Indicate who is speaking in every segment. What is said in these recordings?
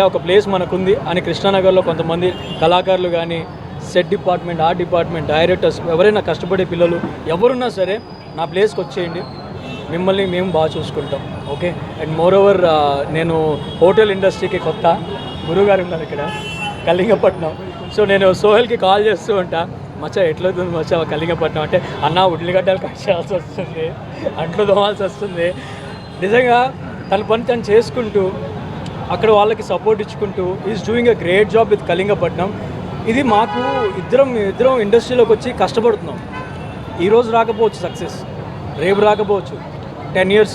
Speaker 1: ఒక ప్లేస్ మనకుంది అని కృష్ణానగర్లో కొంతమంది కళాకారులు కానీ set department, art department, directors ఎవరైనా కష్టపడే పిల్లలు ఎవరున్నా సరే నా ప్లేస్కి వచ్చేయండి, మిమ్మల్ని మేము బాగా చూసుకుంటాం. ఓకే. అండ్ మోర్ ఓవర్ నేను హోటల్ ఇండస్ట్రీకి కొత్త, గురువుగారు ఉన్నారు ఇక్కడ కళింగపట్నం. సో నేను సోహెల్కి కాల్ చేస్తూ ఉంటా, మచ్చా ఎట్లవుతుంది మచ్చా కళింగపట్నం అంటే, అన్న ఉల్లిగడ్డలు కట్ చేయాల్సి వస్తుంది, అంట్లు తోమాల్సి వస్తుంది. నిజంగా తన పని తను చేసుకుంటూ అక్కడ వాళ్ళకి సపోర్ట్ ఇచ్చుకుంటూ is doing a great job with Kalingapatnam. ఇది మాకు ఇద్దరం ఇండస్ట్రీలోకి వచ్చి కష్టపడుతున్నాం. ఈరోజు రాకపోవచ్చు సక్సెస్, రేపు రాకపోవచ్చు, 10 years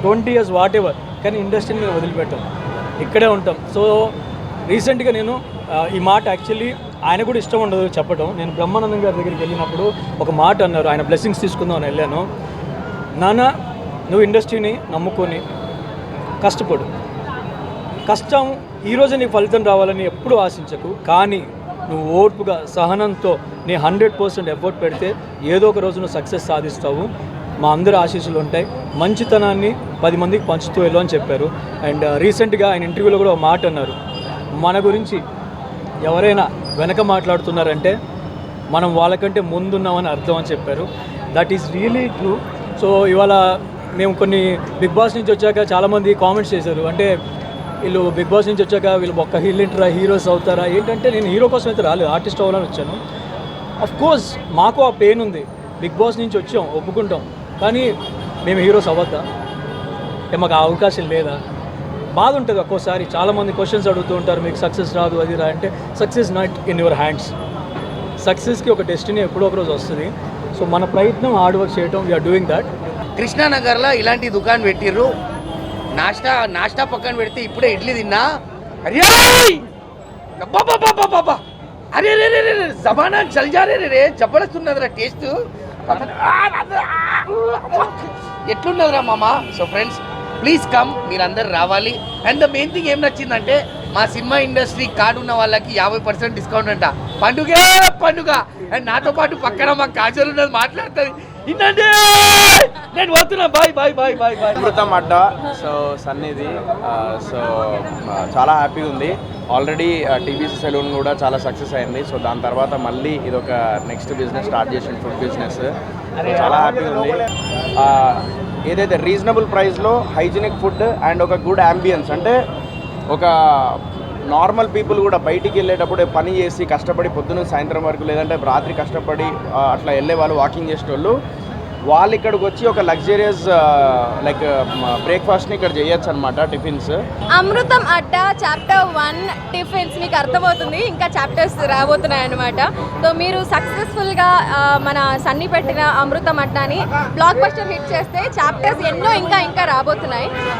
Speaker 1: 20 years వాట్ ఎవర్, కానీ ఇండస్ట్రీని మేము వదిలిపెట్టాం, ఇక్కడే ఉంటాం. సో రీసెంట్గా నేను ఈ మాట యాక్చువల్లీ ఆయన కూడా ఇష్టం ఉండదు చెప్పడం. నేను బ్రహ్మానందం గారి దగ్గరికి వెళ్ళినప్పుడు ఒక మాట అన్నారు, ఆయన బ్లెస్సింగ్స్ తీసుకుందాం అని వెళ్ళాను. నాన్న నువ్వు ఇండస్ట్రీని నమ్ముకొని కష్టపడు, కష్టం ఈరోజు నీకు ఫలితం రావాలని ఎప్పుడూ ఆశించకు, కానీ నువ్వు ఓర్పుగా సహనంతో నీ 100% ఎఫర్ట్ పెడితే ఏదో ఒక రోజు నువ్వు సక్సెస్ సాధిస్తావు. మా అందరి ఆశీస్సులు ఉంటాయి, మంచితనాన్ని 10 మందికి పంచుతూ వెళ్ళు అని చెప్పారు. అండ్ రీసెంట్గా ఆయన ఇంటర్వ్యూలో కూడా ఒక మాట అన్నారు, మన గురించి ఎవరైనా వెనక మాట్లాడుతున్నారంటే మనం వాళ్ళకంటే ముందున్నామని అర్థం అని చెప్పారు. That is really true. So ఇవాళ మేము కొన్ని బిగ్ బాస్ నుంచి వచ్చాక చాలామంది కామెంట్స్ చేశారు, అంటే వీళ్ళు బిగ్ బాస్ నుంచి వచ్చాక వీళ్ళు ఒక్క హిల్లింటరా, హీరోస్ అవుతారా ఏంటంటే, నేను హీరో కోసం అయితే రాలేదు, ఆర్టిస్ట్ అవ్వాలని వచ్చాను. అఫ్ కోర్స్ మాకు ఆ పెయిన్ ఉంది, బిగ్ బాస్ నుంచి వచ్చాం ఒప్పుకుంటాం, కానీ మేము హీరోస్ అవ్వద్దా, మాకు ఆ అవకాశం లేదా, బాధ ఉంటుంది ఒక్కోసారి. చాలామంది క్వశ్చన్స్ అడుగుతూ ఉంటారు, మీకు సక్సెస్ రాదు అది రా అంటే, success not in your hands. సక్సెస్కి ఒక డెస్టినీ ఎప్పుడో ఒక రోజు వస్తుంది. సో మన ప్రయత్నం హార్డ్ వర్క్ చేయటం, వీఆర్ డూయింగ్ దాట్.
Speaker 2: కృష్ణానగర్లో ఇలాంటి దుకాణం పెట్టిర్రు, నాష్టా పక్కన పెడితే ఇప్పుడే ఇడ్లీ తిన్నా, అరే బాబా అరే రే రే జమానా చల్ జా రే జబర్దస్తున్నదిరా టేస్ట్, ఎట్లున్నదిరా మామ. సో ఫ్రెండ్స్ ప్లీజ్ కమ్, మీరందరూ రావాలి. అండ్ ద మెయిన్ థింగ్ ఏం నచ్చిందంటే, మా సినిమా ఇండస్ట్రీ కార్డు ఉన్న వాళ్ళకి 50% డిస్కౌంట్ అంట. పండుగ. అండ్ నాతో పాటు పక్కన మా కాజల్ ఉన్నది మాట్లాడుతుంది, ఇన్నండి నేను పోతున్నా, బాయ్.
Speaker 3: అమృతం అడ్డా. సో సన్నిధి, సో చాలా హ్యాపీగా ఉంది. ఆల్రెడీ టీవీసీ సెలూన్ కూడా చాలా సక్సెస్ అయింది. సో దాని తర్వాత మళ్ళీ ఇదొక నెక్స్ట్ బిజినెస్ స్టార్ట్ చేసిన ఫుడ్ బిజినెస్. చాలా హ్యాపీగా ఉంది. ఏదైతే రీజనబుల్ ప్రైస్లో హైజీనిక్ ఫుడ్ అండ్ ఒక గుడ్ అంబియన్స్, అంటే ఒక నార్మల్ పీపుల్ కూడా బయటికి వెళ్ళేటప్పుడు పని చేసి కష్టపడి పొద్దున్న సాయంత్రం వరకు లేదంటే రాత్రి కష్టపడి అట్లా వెళ్ళే వాళ్ళు, వాకింగ్ చేసేటోళ్ళు, వాళ్ళు ఇక్కడికి వచ్చి ఒక లగ్జరియస్ లైక్ బ్రేక్ఫాస్ట్ని ఇక్కడ చేయొచ్చు అనమాట, టిఫిన్స్.
Speaker 4: అమృతం అడ్డా చాప్టర్ 1 టిఫిన్స్ మీకు అర్థమవుతుంది, ఇంకా చాప్టర్స్ రాబోతున్నాయి అనమాట. సో మీరు సక్సెస్ఫుల్గా మన సన్నీ పెట్టిన అమృతం అడ్డాని బ్లాక్ బస్టర్ హిట్ చేస్తే చాప్టర్స్ ఎన్నో ఇంకా రాబోతున్నాయి.